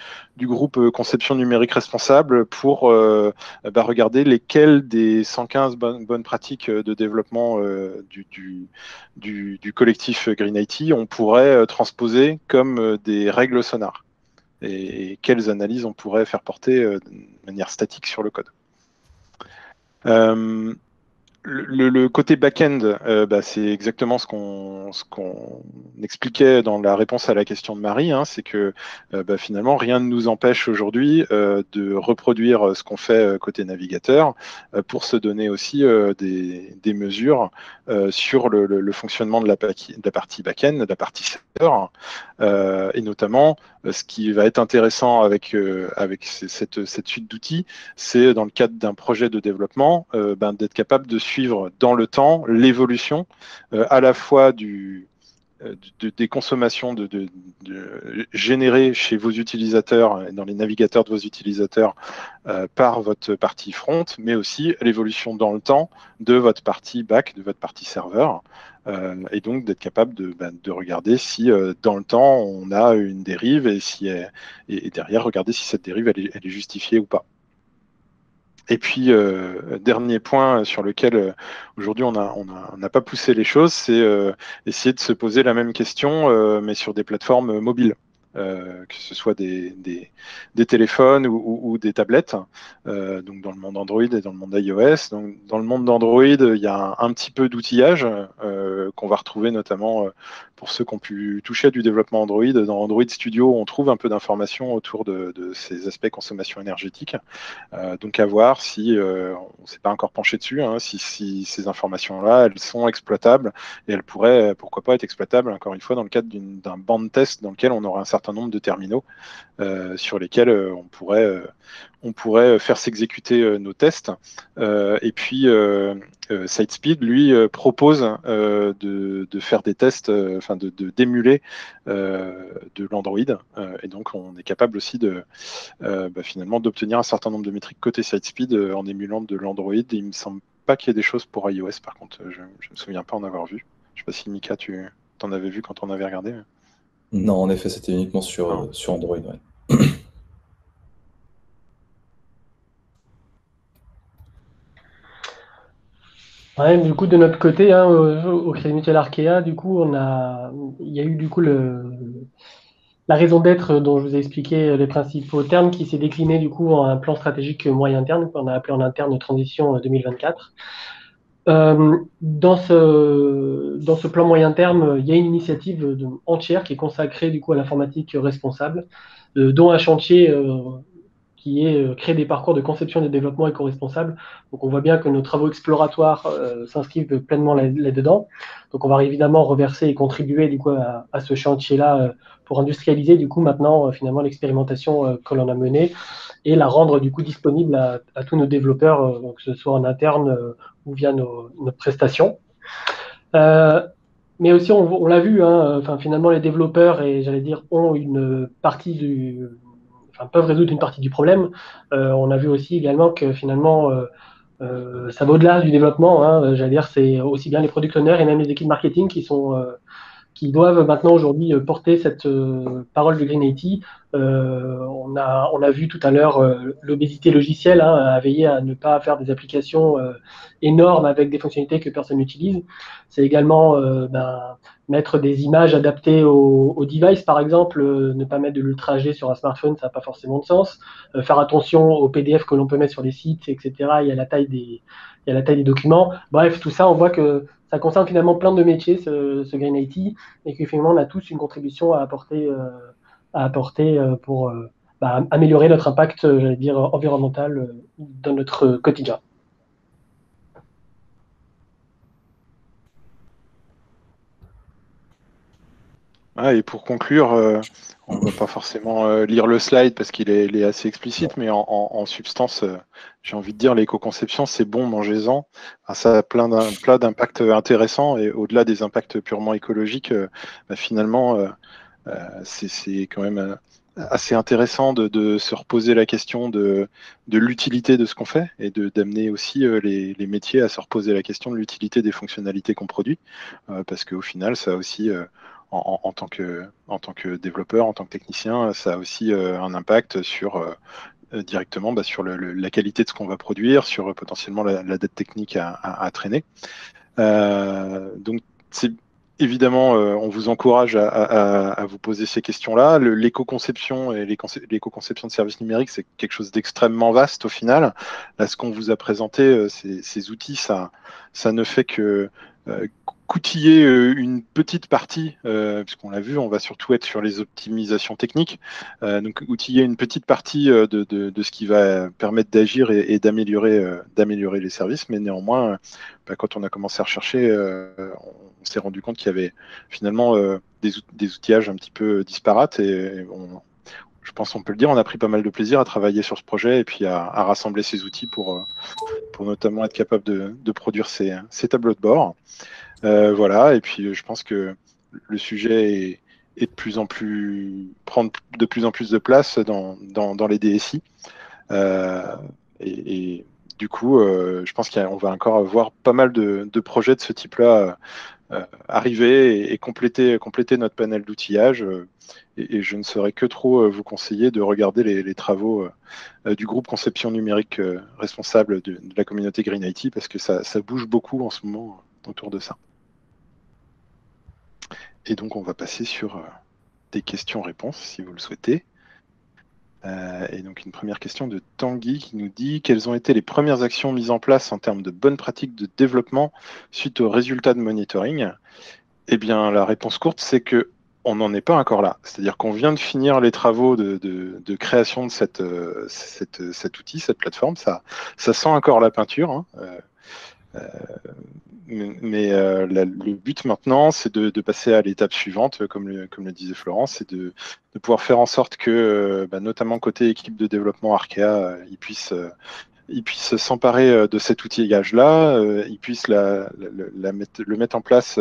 groupe Conception numérique responsable pour regarder lesquelles des 115 bonnes pratiques de développement du collectif Green IT on pourrait transposer comme des règles Sonar et quelles analyses on pourrait faire porter de manière statique sur le code. Le côté back-end, c'est exactement ce qu'on expliquait dans la réponse à la question de Marie, hein, c'est que finalement rien ne nous empêche aujourd'hui de reproduire ce qu'on fait côté navigateur pour se donner aussi des mesures sur le fonctionnement de la partie back-end, de la partie serveur, et notamment ce qui va être intéressant avec cette suite d'outils, c'est dans le cadre d'un projet de développement d'être capable de suivre dans le temps l'évolution à la fois des consommations générées chez vos utilisateurs et dans les navigateurs de vos utilisateurs par votre partie front, mais aussi l'évolution dans le temps de votre partie back, de votre partie serveur. Et donc d'être capable de regarder si dans le temps on a une dérive et derrière regarder si cette dérive elle est justifiée ou pas. Et puis, dernier point sur lequel aujourd'hui on n'a pas poussé les choses, c'est essayer de se poser la même question, mais sur des plateformes mobiles. Que ce soit des téléphones ou des tablettes, donc dans le monde Android et dans le monde iOS. Donc, dans le monde d'Android, il y a un petit peu d'outillage qu'on va retrouver notamment pour ceux qui ont pu toucher à du développement Android. Dans Android Studio, on trouve un peu d'informations autour de ces aspects consommation énergétique. Donc à voir si on ne s'est pas encore penché dessus, hein, si ces informations-là, elles sont exploitables et elles pourraient, pourquoi pas, être exploitables, encore une fois, dans le cadre d'un banc de test dans lequel on aura un certain nombre de terminaux sur lesquels on pourrait faire s'exécuter nos tests. Et puis, Sitespeed, lui, propose de faire des tests, d'émuler de l'Android. Et donc, on est capable aussi finalement d'obtenir un certain nombre de métriques côté Sitespeed en émulant de l'Android. Et il me semble pas qu'il y ait des choses pour iOS, par contre, je ne me souviens pas en avoir vu. Je sais pas si Mika, tu t'en avais vu quand on avait regardé. Non, en effet, c'était uniquement sur Android. Ouais. Ouais, du coup, de notre côté, hein, au Crédit Mutuel Arkea, du coup, il y a eu du coup la raison d'être dont je vous ai expliqué les principaux termes qui s'est décliné du coup en un plan stratégique moyen terme qu'on a appelé en interne Transition 2024. Dans ce plan moyen terme, il y a une initiative entière qui est consacrée du coup à l'informatique responsable, dont un chantier qui est créer des parcours de conception et de développement éco-responsables. Donc on voit bien que nos travaux exploratoires s'inscrivent pleinement là-dedans. Donc on va évidemment reverser et contribuer du coup à ce chantier-là pour industrialiser du coup maintenant finalement l'expérimentation que l'on a menée et la rendre du coup disponible à tous nos développeurs, donc que ce soit en interne ou via nos prestations. Mais aussi, on l'a vu, hein, finalement, les développeurs, et j'allais dire, ont une partie peuvent résoudre une partie du problème. On a vu aussi également que finalement, ça va au-delà du développement, hein, j'allais dire, c'est aussi bien les product owners et même les équipes marketing qui doivent maintenant aujourd'hui porter cette parole de Green IT. On a vu tout à l'heure l'obésité logicielle, hein, à veiller à ne pas faire des applications énormes avec des fonctionnalités que personne n'utilise. C'est également mettre des images adaptées au device, par exemple, ne pas mettre de l'ultra HD sur un smartphone, ça n'a pas forcément de sens. Faire attention aux PDF que l'on peut mettre sur les sites, etc. Il y a la taille des documents. Bref, tout ça, on voit que ça concerne finalement plein de métiers, ce Green IT, et que finalement, on a tous une contribution à apporter pour améliorer notre impact, j'allais dire, environnemental dans notre quotidien. Et pour conclure, on ne va pas forcément lire le slide parce qu'il est assez explicite, mais en substance, j'ai envie de dire, l'éco-conception, c'est bon, mangez-en. Ça a plein d'impacts intéressants, et au-delà des impacts purement écologiques, finalement, c'est quand même assez intéressant de se reposer la question de l'utilité de ce qu'on fait, et d'amener aussi les métiers à se reposer la question de l'utilité des fonctionnalités qu'on produit, parce qu'au final, ça a aussi... en tant que développeur, en tant que technicien, ça a aussi un impact directement sur la qualité de ce qu'on va produire, sur potentiellement la dette technique à traîner. Donc, c'est évidemment, on vous encourage à vous poser ces questions-là. L'éco-conception et l'éco-conception de services numériques, c'est quelque chose d'extrêmement vaste au final. Là, ce qu'on vous a présenté, ces outils, ça ne fait que qu'outiller une petite partie, puisqu'on l'a vu, on va surtout être sur les optimisations techniques, donc outiller une petite partie de ce qui va permettre d'agir et d'améliorer les services, mais néanmoins, quand on a commencé à rechercher, on s'est rendu compte qu'il y avait finalement des outillages un petit peu disparates, et je pense qu'on peut le dire, on a pris pas mal de plaisir à travailler sur ce projet et puis à rassembler ces outils pour notamment être capable de produire ces tableaux de bord. Voilà, et puis je pense que le sujet est prendre de plus en plus de place dans les DSI. Et du coup, je pense qu'on va encore avoir pas mal de projets de ce type-là arriver et compléter notre panel d'outillage. Et je ne saurais que trop vous conseiller de regarder les travaux du groupe conception numérique responsable de la communauté Green IT, parce que ça bouge beaucoup en ce moment autour de ça. Et donc, on va passer sur des questions-réponses, si vous le souhaitez. Et donc, une première question de Tanguy qui nous dit: quelles ont été les premières actions mises en place en termes de bonnes pratiques de développement suite aux résultats de monitoring? Eh bien, la réponse courte, c'est que on n'en est pas encore là. C'est-à-dire qu'on vient de finir les travaux de création de cet outil, cette plateforme. Ça sent encore la peinture, hein. Mais le but maintenant, c'est de passer à l'étape suivante, comme le disait Florence, c'est de pouvoir faire en sorte que, notamment côté équipe de développement Arkea, ils puissent s'emparer de cet outillage-là, ils puissent le mettre en place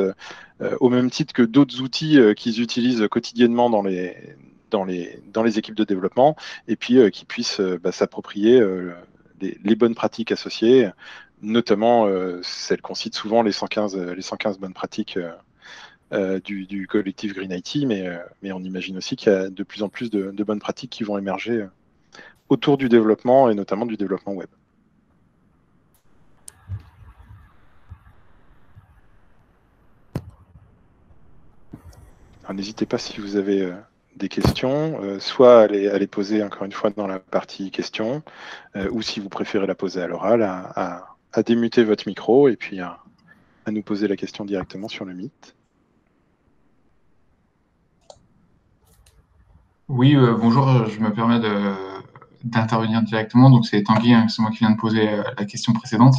au même titre que d'autres outils qu'ils utilisent quotidiennement dans les équipes de développement, et puis qu'ils puissent s'approprier les bonnes pratiques associées, notamment celles qu'on cite souvent, les 115 bonnes pratiques du collectif Green IT, mais on imagine aussi qu'il y a de plus en plus de bonnes pratiques qui vont émerger autour du développement, et notamment du développement web. N'hésitez pas, si vous avez des questions, soit à les poser encore une fois dans la partie questions, ou si vous préférez la poser à l'oral, à démuter votre micro et puis à nous poser la question directement sur le Meet. Oui, bonjour, je me permets d'intervenir directement. Donc, c'est Tanguy, hein, c'est moi qui viens de poser la question précédente.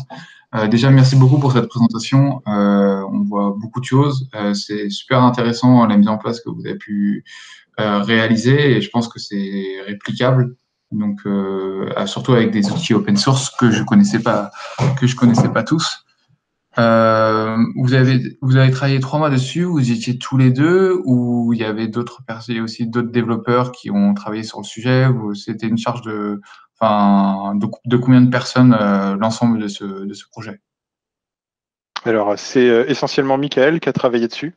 Déjà, merci beaucoup pour cette présentation. On voit beaucoup de choses. C'est super intéressant la mise en place que vous avez pu réaliser et je pense que c'est réplicable. Donc, surtout avec des outils open source que je connaissais pas tous. Vous avez travaillé 3 mois dessus, vous étiez tous les deux, ou il y avait d'autres personnes, aussi d'autres développeurs qui ont travaillé sur le sujet, ou c'était une charge de combien de personnes l'ensemble de ce projet? Alors, c'est essentiellement Michael qui a travaillé dessus.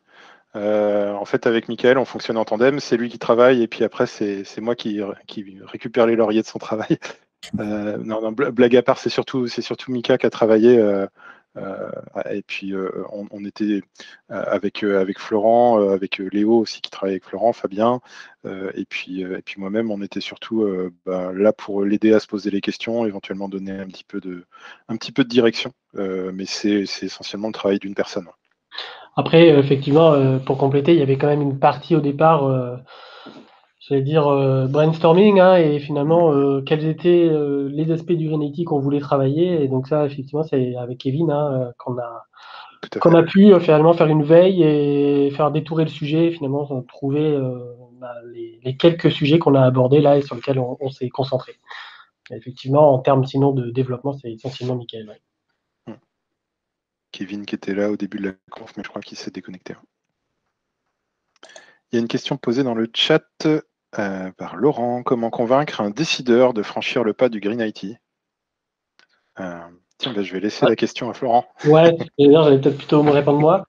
En fait, avec Michael, on fonctionne en tandem. C'est lui qui travaille et puis après, c'est moi qui récupère les lauriers de son travail. Non, blague à part, c'est surtout Mika qui a travaillé. Et puis, on était avec Florent, avec Léo aussi qui travaille avec Florent, Fabien, et puis moi-même, on était surtout là pour l'aider à se poser les questions, éventuellement donner un petit peu de direction. Mais c'est essentiellement le travail d'une personne. Après, effectivement, pour compléter, il y avait quand même une partie au départ, j'allais dire brainstorming, hein, et finalement, quels étaient les aspects du Green IT qu'on voulait travailler. Et donc ça, effectivement, c'est avec Kevin qu'on a pu finalement faire une veille et faire détourer le sujet, finalement, trouver les quelques sujets qu'on a abordés là et sur lesquels on s'est concentré. Et effectivement, en termes sinon de développement, c'est essentiellement Mickaël. Ouais. Kevin qui était là au début de la conf, mais je crois qu'il s'est déconnecté. Il y a une question posée dans le chat par Laurent. Comment convaincre un décideur de franchir le pas du Green IT? Tiens, je vais laisser la question à Florent. Ouais, j'allais peut-être plutôt me répondre moi.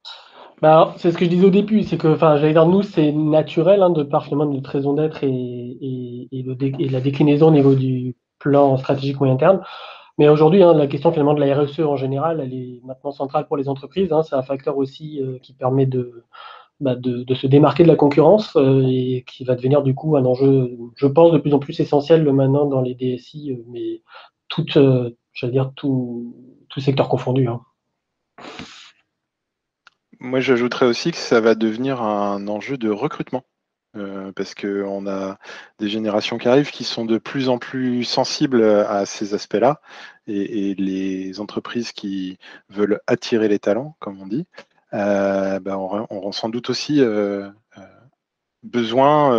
C'est ce que je disais au début, c'est que, j'allais dire, nous, c'est naturel, de par finalement notre raison d'être et la déclinaison au niveau du plan stratégique moyen terme. Mais aujourd'hui, la question finalement de la RSE en général, elle est maintenant centrale pour les entreprises. C'est un facteur aussi qui permet de se démarquer de la concurrence et qui va devenir du coup un enjeu, je pense, de plus en plus essentiel maintenant dans les DSI, mais j'allais dire, tout secteur confondu. Moi, j'ajouterais aussi que ça va devenir un enjeu de recrutement. Parce qu'on a des générations qui arrivent qui sont de plus en plus sensibles à ces aspects-là. Et les entreprises qui veulent attirer les talents, comme on dit, on sans doute aussi besoin,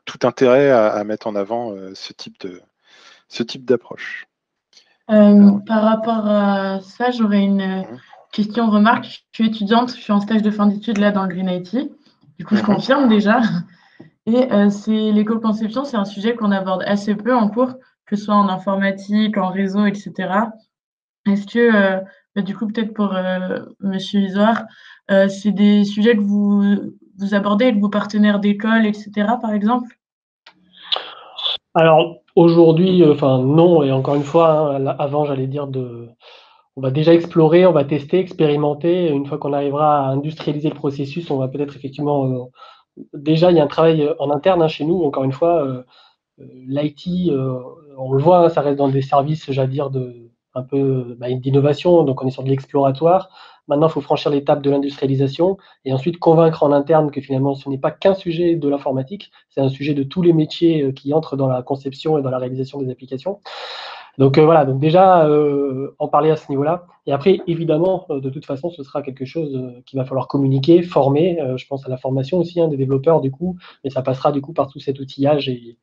tout intérêt à mettre en avant ce type d'approche. Par rapport à ça, j'aurais une question, remarque. Je suis étudiante, je suis en stage de fin d'études là dans le Green IT. Du coup, je confirme déjà. Et c'est l'éco-conception, c'est un sujet qu'on aborde assez peu en cours, que ce soit en informatique, en réseau, etc. Est-ce que, du coup, peut-être pour Monsieur Isoard, c'est des sujets que vous abordez avec vos partenaires d'école, etc., par exemple? Alors aujourd'hui, non, et encore une fois, avant j'allais dire on va déjà explorer, on va tester, expérimenter. Une fois qu'on arrivera à industrialiser le processus, on va peut-être effectivement déjà il y a un travail en interne chez nous. Encore une fois, l'IT, on le voit, ça reste dans des services, j'allais dire, un peu d'innovation, donc on est sur de l'exploratoire. Maintenant, il faut franchir l'étape de l'industrialisation et ensuite convaincre en interne que finalement, ce n'est pas qu'un sujet de l'informatique, c'est un sujet de tous les métiers qui entrent dans la conception et dans la réalisation des applications. Donc voilà, donc déjà, en parler à ce niveau-là. Et après, évidemment, de toute façon, ce sera quelque chose qu'il va falloir communiquer, former. Je pense à la formation aussi des développeurs, du coup, mais ça passera du coup par tout cet outillage et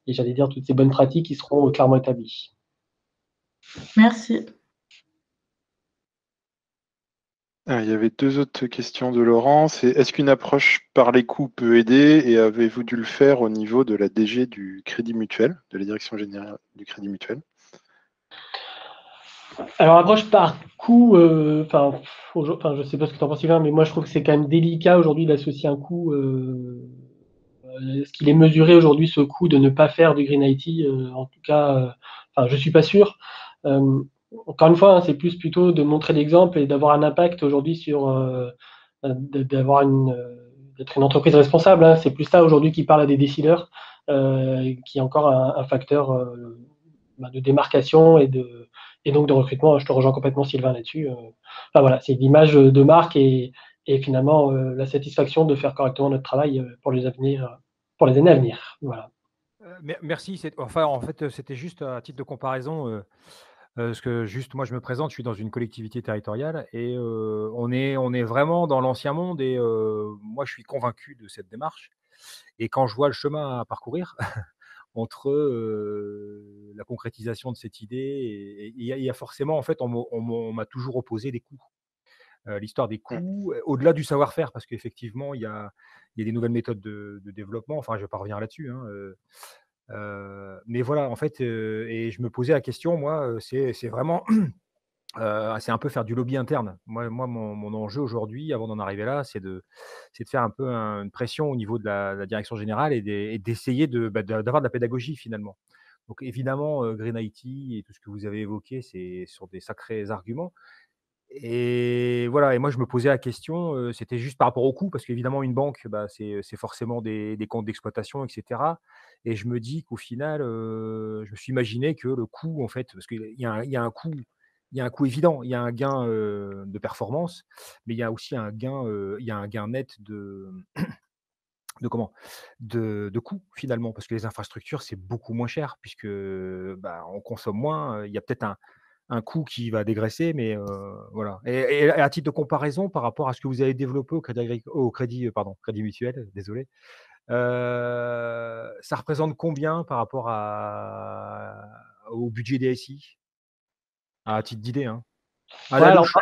j'allais dire toutes ces bonnes pratiques qui seront clairement établies. Merci. Il y avait 2 autres questions de Laurent. C'est est-ce qu'une approche par les coûts peut aider et avez-vous dû le faire au niveau de la DG du Crédit Mutuel, de la Direction Générale du Crédit Mutuel? Alors, approche par coût, je ne sais pas ce que tu en penses, Sylvain, mais moi je trouve que c'est quand même délicat aujourd'hui d'associer un coût. Est-ce qu'il est mesuré aujourd'hui ce coût de ne pas faire du Green IT? En tout cas, je ne suis pas sûr. Encore une fois, c'est plus plutôt de montrer l'exemple et d'avoir un impact aujourd'hui sur d'être une entreprise responsable. C'est plus ça aujourd'hui qui parle à des décideurs, qui est encore un facteur de démarcation et donc de recrutement. Je te rejoins complètement, Sylvain, là-dessus. Voilà, c'est l'image de marque et finalement la satisfaction de faire correctement notre travail pour les années à venir. Voilà. Merci. Enfin, en fait, c'était juste à titre de comparaison, parce que juste moi, je me présente, je suis dans une collectivité territoriale et on est vraiment dans l'ancien monde et moi, je suis convaincu de cette démarche et quand je vois le chemin à parcourir entre, la concrétisation de cette idée et il y a forcément en fait, on m'a toujours opposé des coûts. L'histoire des Mmh. coûts, au-delà du savoir-faire parce qu'effectivement, il y a des nouvelles méthodes de développement, enfin, je ne vais pas revenir là-dessus, hein, mais voilà, en fait, et je me posais la question, moi, c'est vraiment, c'est un peu faire du lobby interne. Moi mon enjeu aujourd'hui, avant d'en arriver là, c'est de faire un peu une pression au niveau de la direction générale et d'essayer d'avoir de la pédagogie finalement. Donc évidemment, Green IT et tout ce que vous avez évoqué, c'est sur des sacrés arguments et voilà et moi je me posais la question, c'était juste par rapport au coût parce qu'évidemment une banque, bah, c'est forcément des comptes d'exploitation et cetera et je me dis qu'au final, je me suis imaginé que le coût en fait parce qu'il y a un coût évident, il y a un gain, de performance, mais il y a aussi il y a un gain net de comment? De coût finalement parce que les infrastructures, c'est beaucoup moins cher puisque, bah, on consomme moins, il y a peut-être un coût qui va dégraisser, mais voilà et à titre de comparaison par rapport à ce que vous avez développé Crédit Mutuel, désolé, ça représente combien par rapport au budget DSI? À titre d'idée, hein. À Ouais, la alors louche.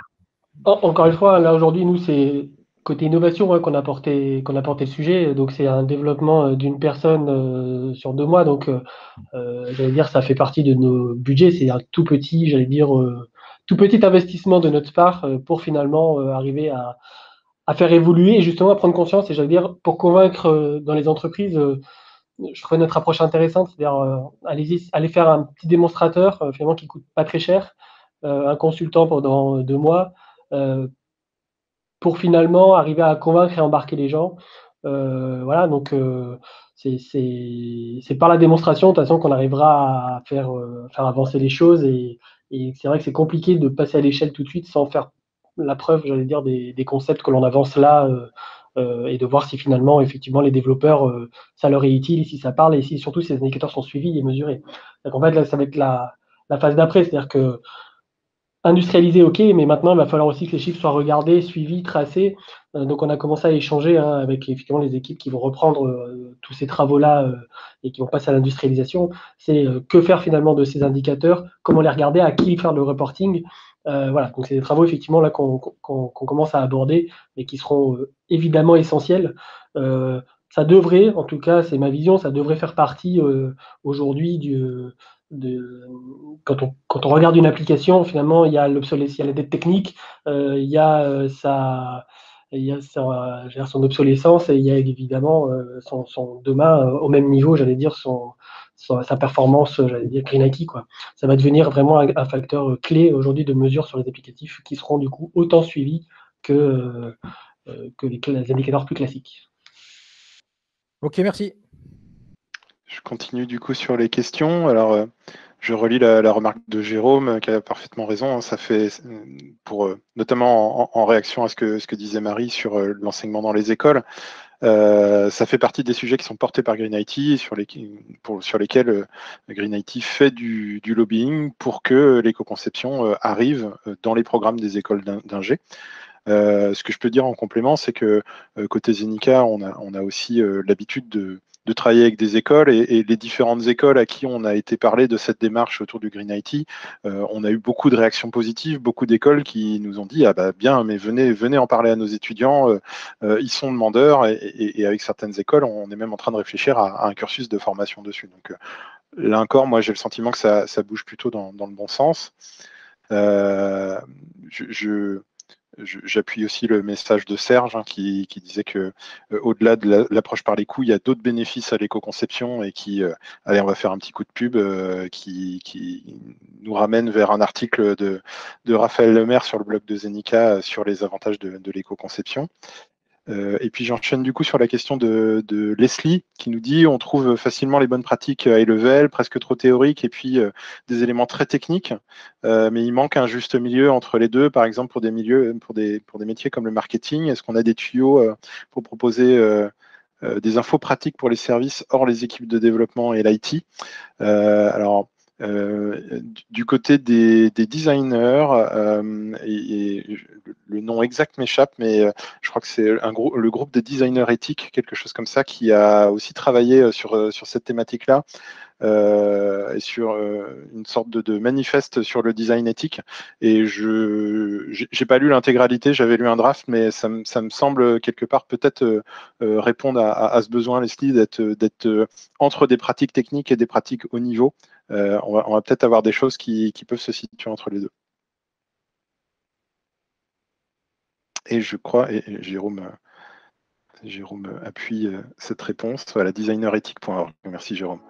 encore une fois, là aujourd'hui, nous, c'est côté innovation ouais, qu'on a porté le sujet. Donc c'est un développement d'une personne sur 2 mois. Donc j'allais dire, ça fait partie de nos budgets. C'est un tout petit, j'allais dire, tout petit investissement de notre part pour finalement arriver à faire évoluer et justement à prendre conscience. Et j'allais dire, pour convaincre dans les entreprises, je trouvais notre approche intéressante, c'est-à-dire allez faire un petit démonstrateur finalement qui coûte pas très cher, un consultant pendant 2 mois. Euh, pour finalement arriver à convaincre et embarquer les gens. Voilà, donc c'est par la démonstration, de toute façon, qu'on arrivera à faire avancer les choses et c'est vrai que c'est compliqué de passer à l'échelle tout de suite sans faire la preuve, j'allais dire, des concepts que l'on avance là, et de voir si finalement, effectivement, les développeurs, ça leur est utile et si ça parle et si surtout ces indicateurs sont suivis et mesurés. Donc en fait, là, ça va être la phase d'après, c'est-à-dire que industrialiser, OK, mais maintenant, il va falloir aussi que les chiffres soient regardés, suivis, tracés. Donc on a commencé à échanger, hein, avec effectivement les équipes qui vont reprendre, tous ces travaux-là, et qui vont passer à l'industrialisation. C'est, que faire finalement de ces indicateurs? Comment les regarder? À qui faire le reporting? Voilà, donc c'est des travaux effectivement là qu'on commence à aborder, mais qui seront, évidemment essentiels. Ça devrait, en tout cas, c'est ma vision, ça devrait faire partie, aujourd'hui de quand on regarde une application, finalement, il y a l'obsolescence, il y a la dette technique, il y a, je veux dire son obsolescence et il y a évidemment, son demain, au même niveau, j'allais dire sa performance, j'allais dire green IT, quoi. Ça va devenir vraiment un facteur, clé aujourd'hui de mesure sur les applicatifs qui seront du coup autant suivis que les indicateurs plus classiques. OK, merci. Je continue du coup sur les questions. Alors, je relis la remarque de Jérôme qui a parfaitement raison. Ça fait, notamment en réaction à ce que disait Marie sur l'enseignement dans les écoles, ça fait partie des sujets qui sont portés par Green IT, sur lesquels Green IT fait du lobbying pour que l'éco-conception arrive dans les programmes des écoles d'ingé. Ce que je peux dire en complément, c'est que côté Zenica, on a aussi l'habitude de travailler avec des écoles et les différentes écoles à qui on a été parlé de cette démarche autour du Green IT, on a eu beaucoup de réactions positives, beaucoup d'écoles qui nous ont dit ah bah bien, mais venez en parler à nos étudiants, ils sont demandeurs et avec certaines écoles, on est même en train de réfléchir à un cursus de formation dessus. Donc là encore, moi j'ai le sentiment que ça bouge plutôt dans le bon sens. J'appuie aussi le message de Serge qui disait que au-delà de l'approche par les coûts, il y a d'autres bénéfices à l'éco-conception et allez, on va faire un petit coup de pub qui nous ramène vers un article de Raphaël Lemaire sur le blog de Zenica sur les avantages de l'éco-conception. Et puis j'enchaîne du coup sur la question de Leslie qui nous dit on trouve facilement les bonnes pratiques à high level, presque trop théoriques, et puis des éléments très techniques, mais il manque un juste milieu entre les deux, par exemple pour des métiers comme le marketing. Est-ce qu'on a des tuyaux pour proposer des infos pratiques pour les services hors les équipes de développement et l'IT. Alors, du côté des designers, le nom exact m'échappe, mais je crois que c'est le groupe des designers éthiques, quelque chose comme ça, qui a aussi travaillé sur cette thématique-là, et sur une sorte de manifeste sur le design éthique. Et j'ai pas lu l'intégralité, j'avais lu un draft, mais ça me semble quelque part peut-être répondre à ce besoin, Leslie, d'être entre des pratiques techniques et des pratiques haut niveau. On va peut-être avoir des choses qui peuvent se situer entre les deux. Et je crois, et Jérôme appuie cette réponse, voilà, designeréthique.org. Merci Jérôme.